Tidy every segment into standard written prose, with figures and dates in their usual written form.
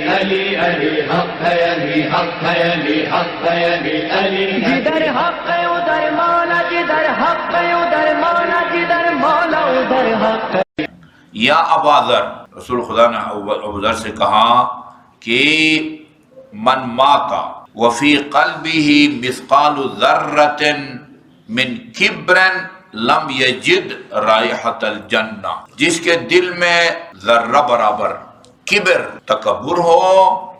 علی علی حق ہے، علی حق ہے، علی حق ہے، علی علی جدھر حق ہے ادھر مولا، جدھر حق ہے ادھر مولا، جدھر مولا ادھر حق ہے۔ یا ابا ذر، رسول خدا نے ابو ذر سے کہا کہ من مات وفی قلبہ مثقال ذرۃ من کبر لم یجد رائحۃ الجنہ، جس کے دل میں ذرہ برابر کبر تکبر ہو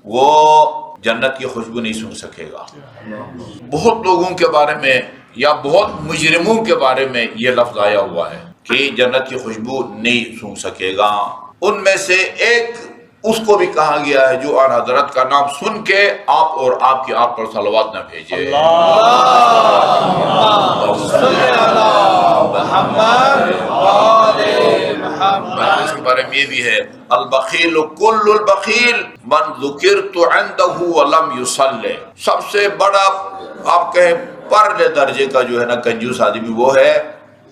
وہ جنت کی خوشبو نہیں سونگھ سکے گا۔ بہت لوگوں کے بارے میں یا بہت مجرموں کے بارے میں یہ لفظ آیا ہوا ہے کہ جنت کی خوشبو نہیں سونگھ سکے گا۔ ان میں سے ایک اس کو بھی کہا گیا ہے جو آن حضرت کا نام سن کے آپ اور آپ کی آنکھ پر صلوات نہ بھیجے۔ اس کے بارے میں یہ بھی ہے البخیل کل البخیل من ذکرت عنده ولم یصلی، سب سے بڑا آپ کہیں پرلے درجے کا جو ہے نا کنجوس آدمی وہ ہے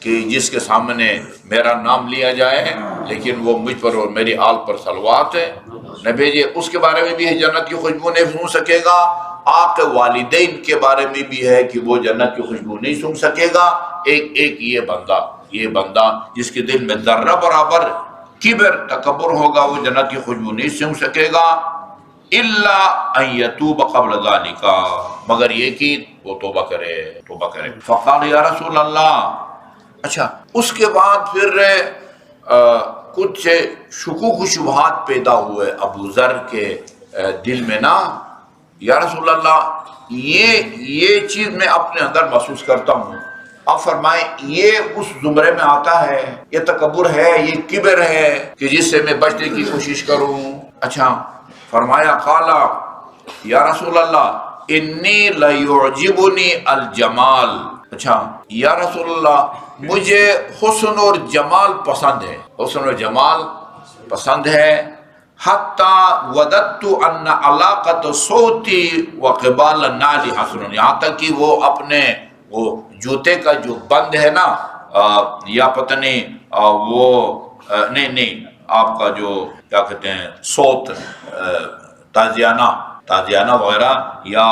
کہ جس کے سامنے میرا نام لیا جائے لیکن وہ مجھ پر اور میری آل پر صلوات نہ بھیجے۔ اس کے بارے میں بھی ہے جنت کی خوشبو نہیں سونگھ سکے گا۔ آپ کے والدین کے بارے میں بھی ہے کہ وہ جنت کی خوشبو نہیں سونگھ سکے گا۔ ایک یہ بندہ جس کے دل میں ذرہ برابر کبر تکبر ہوگا وہ جنت کی خوشبو نہیں سونگھ سکے گا، الا ان یتوب قبل ذلک، مگر یہ کہ وہ توبہ کرے۔ فقال یا رسول اللہ، اچھا اس کے بعد پھر کچھ شکوک و شبہات پیدا ہوئے ابو ذر کے دل میں نا، یا رسول اللہ یہ چیز میں اپنے اندر محسوس کرتا ہوں، آپ فرمائیں یہ اس زمرے میں آتا ہے، یہ تکبر ہے، یہ کبر ہے کہ جس سے میں بچنے کی کوشش کروں؟ اچھا فرمایا قال یا رسول اللہ انی لیعجبنی الجمال، اچھا یا رسول اللہ مجھے حسن اور جمال پسند ہے، حسن اور جمال پسند ہے، حتی وددت ان علاقت صوتی وقبال النعل حسن، یہاں تک کہ وہ اپنے وہ جوتے کا جو بند ہے نا یا پتہ نہیں وہ نہیں آپ کا جو کیا کہتے ہیں صوت تازیانہ وغیرہ یا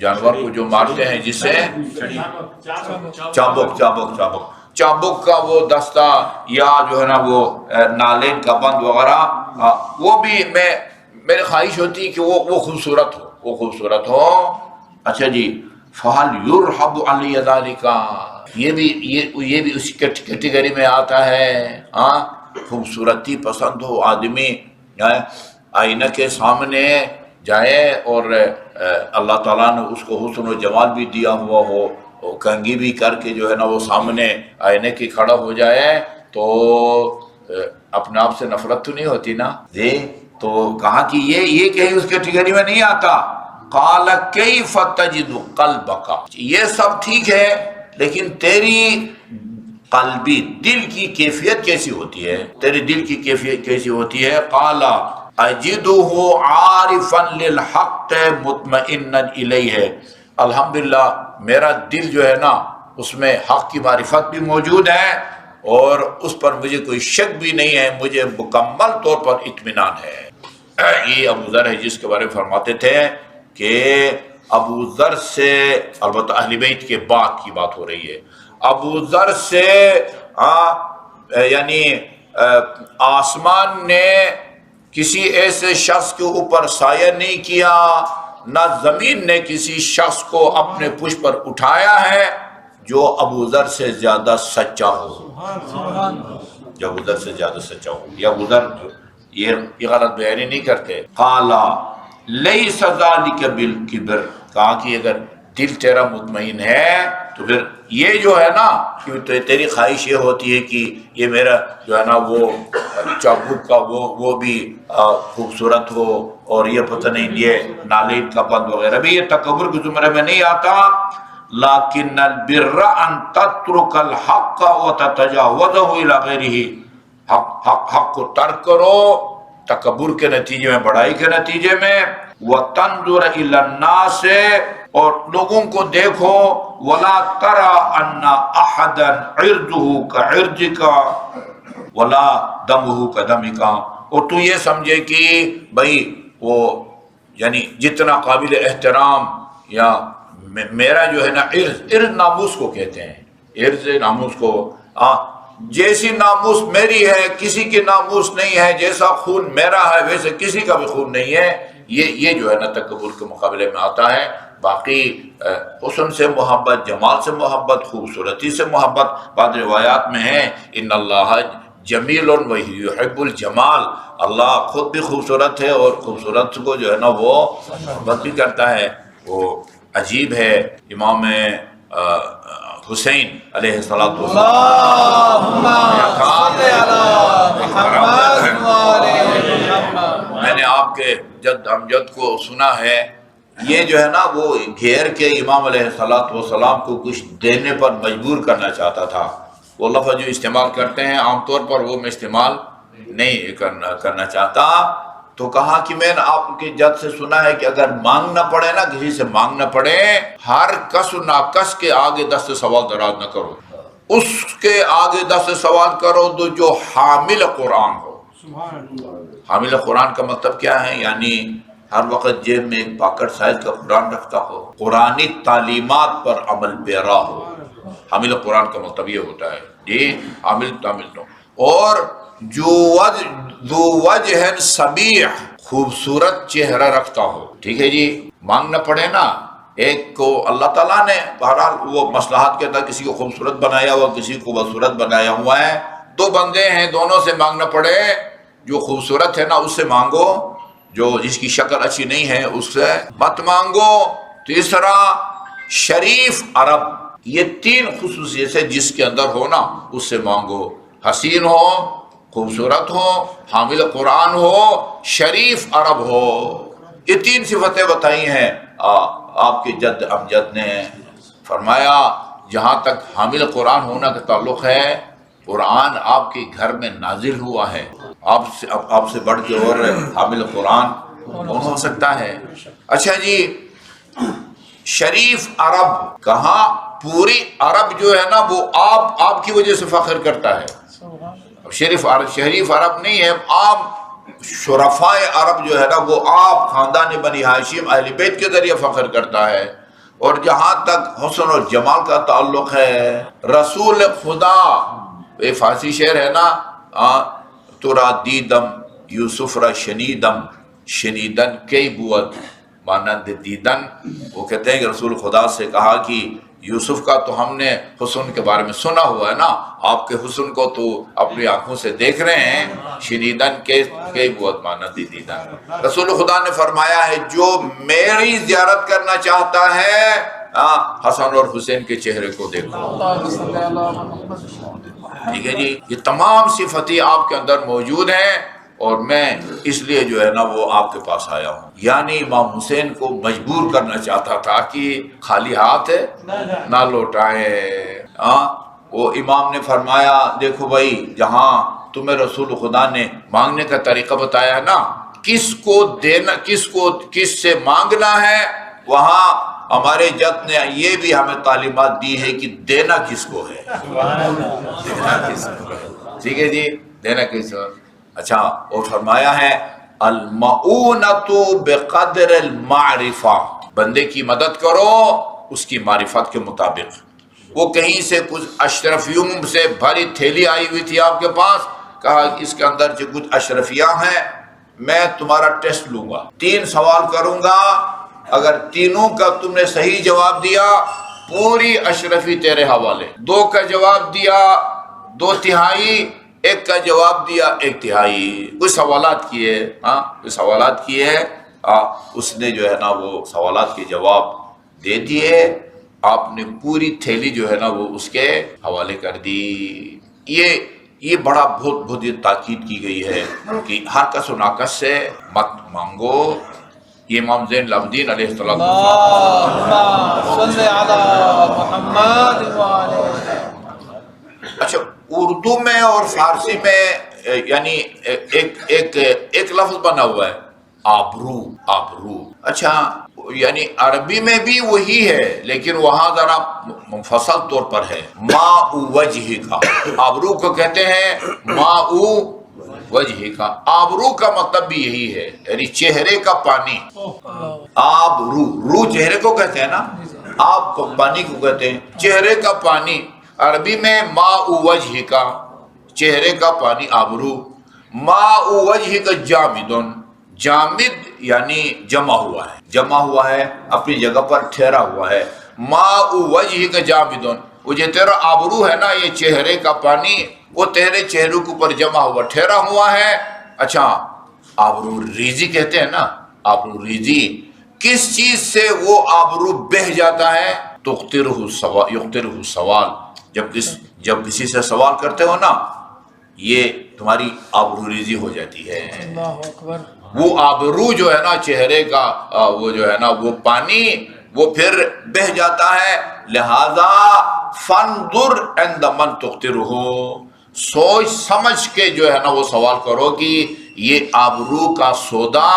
جانور کو جو مارتے ہیں جس سے چابک کا وہ دستہ یا جو ہے نا وہ نالین کا بند وغیرہ، وہ بھی میری خواہش ہوتی کہ وہ خوبصورت ہو۔ اچھا جی فَهَلْ يُرْحَبُ عَلِيَ ذَلِكَ، یہ بھی اسی کیٹیگری میں آتا ہے۔ خوبصورتی پسند ہو، آدمی آئینہ کے سامنے جائے اور اللہ تعالیٰ نے اس کو حسن و جمال بھی دیا ہوا ہو، کنگھی بھی کر کے جو ہے نا وہ سامنے آئینے کی کھڑا ہو جائے تو اپنے آپ سے نفرت تو نہیں ہوتی نا جی؟ تو کہا کہ یہ کہیں اس کیٹیگری میں نہیں آتا۔ قال کیف تجد قلبک، یہ سب ٹھیک ہے لیکن تیری قلبی دل کی کیفیت کیسی ہوتی ہے؟ تیری دل کی کیفیت کیسی ہوتی ہے؟ قال اجدہ عارفا للحق مطمئنا الیہ، الحمدللہ میرا دل جو ہے نا اس میں حق کی معرفت بھی موجود ہے اور اس پر مجھے کوئی شک بھی نہیں ہے، مجھے مکمل طور پر اطمینان ہے۔ یہ ابو ذر ہے جس کے بارے میں فرماتے تھے کہ ابو ذر سے، البتہ اہل بیت کے بعد کی بات ہو رہی ہے، ابو ذر سے یعنی آسمان نے کسی ایسے شخص کے اوپر سایہ نہیں کیا، نہ زمین نے کسی شخص کو اپنے پشت پر اٹھایا ہے جو ابو ذر سے زیادہ سچا ہو، جو ابو ذر سے زیادہ سچا ہو۔ یہ ابو ذر یہ غلط بیانی نہیں کرتے۔ قال لیس ذلک بالکبر، کہا کہ اگر دل تیرا مطمئن ہے تو پھر یہ جو ہے نا کہ تیری خواہش یہ ہوتی ہے کہ یہ میرا جو ہے نا وہ چابک کا وہ بھی خوبصورت ہو اور یہ پتہ نہیں یہ نالین کا بند وغیرہ بھی، یہ تکبر کے زمرے میں نہیں آتا۔ لیکن البر ان تترک الحق وتتجاوزه الى غیرہ، حق کو ترک کرو تکبر کے نتیجے میں، بڑائی کے نتیجے میں، وتنظر الى الناس، اور لوگوں کو دیکھو، ولا ترى ان احدا عرضه كعرضك ولا دمه كدمك، اور تو یہ سمجھے کہ بھائی وہ یعنی جتنا قابل احترام یا میرا جو ہے نا عرض ناموس کو کہتے ہیں، عرض ناموس کو، جیسی ناموس میری ہے کسی کی ناموس نہیں ہے، جیسا خون میرا ہے ویسے کسی کا بھی خون نہیں ہے، یہ جو ہے نا تکبر کے مقابلے میں آتا ہے۔ باقی حسن سے محبت، جمال سے محبت، خوبصورتی سے محبت، بعض روایات میں ہے ان اللہ جمیل ویحب الجمال، اللہ خود بھی خوبصورت ہے اور خوبصورت کو جو ہے نا وہ محبت بھی کرتا ہے۔ وہ عجیب ہے، امام حسین علیہ الصلوۃ میں نے آپ کے جد امجد کو سنا ہے، یہ جو ہے نا وہ گھیر کے امام علیہ السلام کو کچھ دینے پر مجبور کرنا چاہتا تھا۔ وہ لفظ جو استعمال کرتے ہیں عام طور پر وہ میں استعمال نہیں کرنا چاہتا، تو کہا کہ میں نے آپ کے جد سے سنا ہے کہ اگر مانگنا پڑے نا، کسی سے مانگنا پڑے، ہر کس و ناکس کے آگے دست سوال دراز نہ کرو، اس کے آگے دست سوال کرو تو جو حامل قرآن ہو۔ حامل قرآن کا مطلب کیا ہے؟ یعنی ہر وقت جیب میں ایک پاکٹ سائز کا قرآن رکھتا ہو، قرآنی تعلیمات پر عمل پیرا ہو، حامل قرآن کا مطلب یہ ہوتا ہے جی، حامل تو اور ذو وجہ سمیع، خوبصورت چہرہ رکھتا ہو، ٹھیک ہے جی۔ مانگنا پڑے نا، ایک کو اللہ تعالیٰ نے بہرحال وہ مصلحت کے تحت کسی کو خوبصورت بنایا ہوا، کسی کو بدصورت بنایا ہوا ہے، دو بندے ہیں، دونوں سے مانگنا پڑے، جو خوبصورت ہے نا اس سے مانگو، جو جس کی شکل اچھی نہیں ہے اس سے مت مانگو۔ تیسرا شریف عرب، یہ تین خصوصیت ہے جس کے اندر ہو نا اس سے مانگو، حسین ہو، خوبصورت ہو، حامل قرآن ہو، شریف عرب ہو، یہ تین صفتیں بتائی ہیں۔ آپ کے جد امجد نے فرمایا جہاں تک حامل قرآن ہونا کا تعلق ہے، قرآن آپ کے گھر میں نازل ہوا ہے، آپ سے بڑھ کے اور حامل قرآن کون ہو سکتا ہے؟ اچھا جی، شریف عرب کہاں؟ پوری عرب جو ہے نا وہ آپ کی وجہ سے فخر کرتا ہے۔ شریف عرب نہیں ہے، عام شرفاء عرب جو ہے نا وہ آپ خاندان بنی ہاشم اہل بیت کے ذریعے فخر کرتا ہے۔ اور جہاں تک حسن اور جمال کا تعلق ہے، رسول خدا، یہ فارسی شعر ہے نا، ترا دیدم یوسف را شنیدم شنیدن کی بود مانند دیدن، وہ کہتے ہیں کہ رسول خدا سے کہا کہ یوسف کا تو ہم نے حسن کے بارے میں سنا ہوا ہے نا، آپ کے حسن کو تو اپنی آنکھوں سے دیکھ رہے ہیں، شنیدن کی بود مانند دیدن۔ رسول خدا نے فرمایا ہے جو میری زیارت کرنا چاہتا ہے حسن اور حسین کے چہرے کو دیکھو، ٹھیک ہے جی۔ یہ تمام صفتیں آپ کے اندر موجود ہیں، اور میں اس لیے جو ہے نا وہ آپ کے پاس آیا ہوں۔ یعنی امام حسین کو مجبور کرنا چاہتا تھا کہ خالی ہاتھ نہ لوٹائیں۔ وہ امام نے فرمایا دیکھو بھائی، جہاں تمہیں رسول خدا نے مانگنے کا طریقہ بتایا ہے نا، کس کو دینا، کس سے مانگنا ہے، وہاں ہمارے جد نے یہ بھی ہمیں تعلیمات دی ہے کہ دینا کس کو ہے، دینا کس کو ہے، ٹھیک ہے جی، دینا کس کو۔ اچھا، اور فرمایا ہے المعونۃ بقدر المعرفہ، بندے کی مدد کرو اس کی معرفت کے مطابق۔ وہ کہیں سے کچھ اشرفیوں سے بھری تھیلی آئی ہوئی تھی آپ کے پاس، کہا اس کے اندر جو کچھ اشرفیاں ہیں، میں تمہارا ٹیسٹ لوں گا، 3 سوال کروں گا، اگر تینوں کا تم نے صحیح جواب دیا پوری اشرفی تیرے حوالے، 2 کا جواب دیا 2/3، 1 کا جواب دیا 1/3۔ کچھ سوالات کیے، اس نے جو ہے نا وہ سوالات کے جواب دے دیے، آپ نے پوری تھیلی جو ہے نا وہ اس کے حوالے کر دی۔ یہ بہت یہ تاکید کی گئی ہے کہ ہر کس و ناکس سے مت مانگو۔ یہ امام زین العابدین علیہ السلام۔ اچھا، اردو میں اور فارسی میں یعنی ایک لفظ بنا ہوا ہے آبرو۔ اچھا، یعنی عربی میں بھی وہی ہے لیکن وہاں ذرا مفصل طور پر ہے، ماء وجہ کا، آبرو کو کہتے ہیں ماء وجہ کا، آبرو کا مطلب بھی یہی ہے، یعنی چہرے کا پانی. آبرو، رو چہرے کو کہتے ہیں نا، آب کو پانی کو کہتے ہیں، چہرے کا پانی عربی میں ماء وجہ کا، چہرے کا پانی آبرو. ماء وجہ کا جامدن، جامد یعنی جمع ہوا ہے، جمع ہوا ہے، اپنی جگہ پر ٹھہرا ہوا ہے. ماء وجہ کا جامدن، وہ جو تیرا آبرو ہے نا، یہ چہرے کا پانی، وہ تیرے چہرے کے اوپر جمع ہوا ٹھہرا ہوا ہے. اچھا، آبرو ریزی کہتے ہیں نا، آبرو ریزی کس چیز سے وہ آبرو بہہ جاتا ہے؟ یقترہ سوال، جب کسی سے سوال کرتے ہو نا، یہ تمہاری آبرو ریزی ہو جاتی ہے. اللہ اکبر. وہ آبرو جو ہے نا چہرے کا، وہ جو ہے نا وہ پانی، وہ پھر بہہ جاتا ہے. لہذا فانظر عند من تقترہ، سوچ سمجھ کے جو ہے نا وہ سوال کرو کہ یہ آبرو کا سودا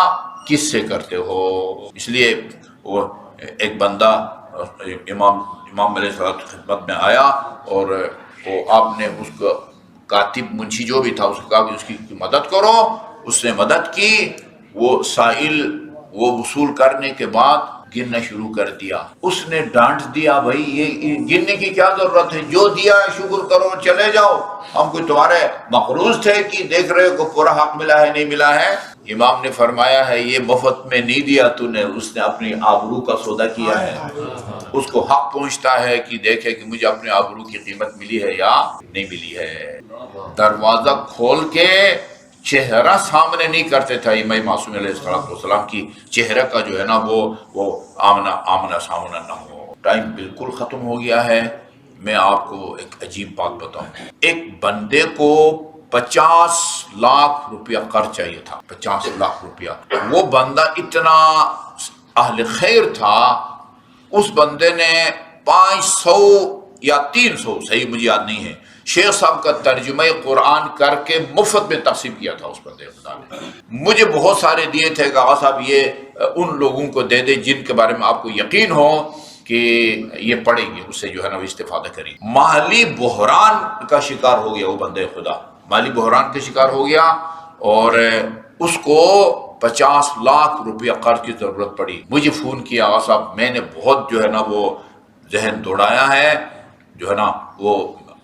کس سے کرتے ہو. اس لیے وہ ایک بندہ امام علیہ السلام کی خدمت میں آیا، اور وہ آپ نے اس کو کاتب منشی جو بھی تھا اس کو کہا کہ اس کی مدد کرو. اس نے مدد کی. وہ سائل وہ وصول کرنے کے بعد گننا شروع کر دیا. اس نے ڈانٹ دیا، بھائی یہ گننے کی کیا ضرورت ہے، جو دیا ہے شکر کرو، چلے جاؤ، ہم کوئی تمہارے مقروض تھے کہ دیکھ رہے کو پورا حق ملا ہے نہیں ملا ہے. امام نے فرمایا ہے یہ مفت میں نہیں دیا تو نے، اس نے اپنی آبرو کا سودا کیا ہے. اس کو حق پہنچتا ہے کہ دیکھے کہ مجھے اپنے آبرو کی قیمت ملی ہے یا نہیں ملی ہے. دروازہ کھول کے چہرہ سامنے نہیں کرتے تھا امام معصوم علیہ السلام کی، چہرہ کا جو ہے نا وہ آمنا سامنا نہ ہو. ٹائم بالکل ختم ہو گیا ہے. میں آپ کو ایک عجیب بات بتاؤں. ایک بندے کو 50 لاکھ روپیہ قرض چاہیے تھا، 50 لاکھ روپیہ. وہ بندہ اتنا اہل خیر تھا، اس بندے نے 500 یا 300، صحیح مجھے یاد نہیں ہے، شیخ صاحب کا ترجمہ قرآن کر کے مفت میں تقسیم کیا تھا. اس بندے خدا نے مجھے بہت سارے دیے تھے کہ آقا صاحب یہ ان لوگوں کو دے دے جن کے بارے میں آپ کو یقین ہو کہ یہ پڑھیں گے، اس سے جو ہے نا وہ استفادہ کریں. مالی بحران کا شکار ہو گیا وہ بندے خدا، مالی بحران کا شکار ہو گیا، اور اس کو 50 لاکھ روپیہ قرض کی ضرورت پڑی. مجھے فون کیا، آقا صاحب میں نے بہت جو ہے نا وہ ذہن دوڑایا ہے، جو ہے نا وہ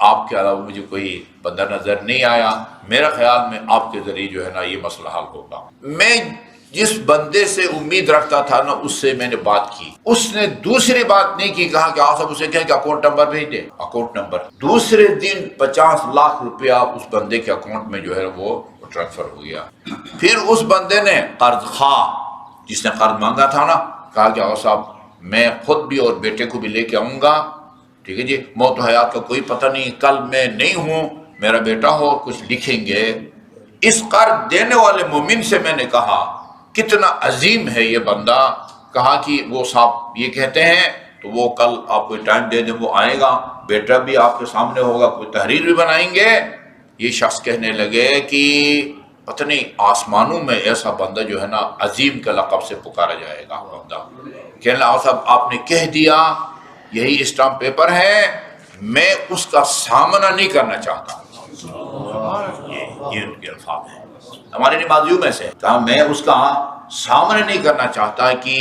آپ کے علاوہ مجھے کوئی بندہ نظر نہیں آیا، میرا خیال میں آپ کے ذریعے جو ہے نا یہ مسئلہ حل ہوگا. میں جس بندے سے امید رکھتا تھا نا اس سے میں نے بات کی. اس نے دوسری بات نہیں کی، کہا کہ آپ صاحب اسے کہیں کہ اکاؤنٹ نمبر بھیج دیں. اکاؤنٹ نمبر دوسرے دن 50 لاکھ روپیہ اس بندے کے اکاؤنٹ میں جو ہے وہ ٹرانسفر ہو گیا. پھر اس بندے نے قرض خواہ جس نے قرض مانگا تھا نا کہا کہ آپ صاحب میں خود بھی اور بیٹے کو بھی لے کے آؤں گا، ٹھیک ہے جی، موت و حیات کا کوئی پتہ نہیں، کل میں نہیں ہوں میرا بیٹا ہو، کچھ لکھیں گے. اس قرض دینے والے مومن سے میں نے کہا کتنا عظیم ہے یہ بندہ. کہا کہ وہ صاحب یہ کہتے ہیں تو وہ کل آپ کو ٹائم دے دیں، وہ آئے گا، بیٹا بھی آپ کے سامنے ہوگا، کوئی تحریر بھی بنائیں گے. یہ شخص کہنے لگے کہ پتہ نہیں آسمانوں میں ایسا بندہ جو ہے نا عظیم کے لقب سے پکارا جائے گا. بندہ کہنے لگا صاحب آپ نے کہہ دیا، یہی اسٹامپ پیپر ہے، میں اس کا سامنا نہیں کرنا چاہتا. یہ ان کے الفاظ ہیں، ہمارے نمازیوں میں سے کہا میں اس کا سامنا نہیں کرنا چاہتا کہ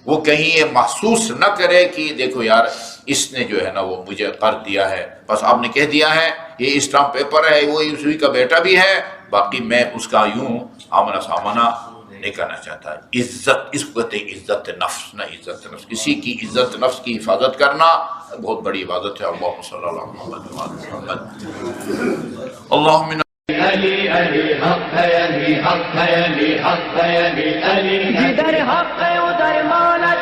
وہ کہیں یہ محسوس نہ کرے کہ دیکھو یار اس نے جو ہے نا وہ مجھے قرض دیا ہے، بس آپ نے کہہ دیا ہے یہ اسٹامپ پیپر ہے، وہ اسی کا بیٹا بھی ہے، باقی میں اس کا یوں آمنا سامنا نہیں کرنا چاہتا. عزت اس کو کہتے ہیں عزت نفس، نہ عزت نفس، کسی کی عزت نفس کی حفاظت کرنا بہت بڑی عبادت ہے. اللہم صلی اللہ علیہ محمد. اللہم علی علی حق ہے، علی حق ہے، علی حق ہے، علی علی جدھر حق ہے ادھر مولا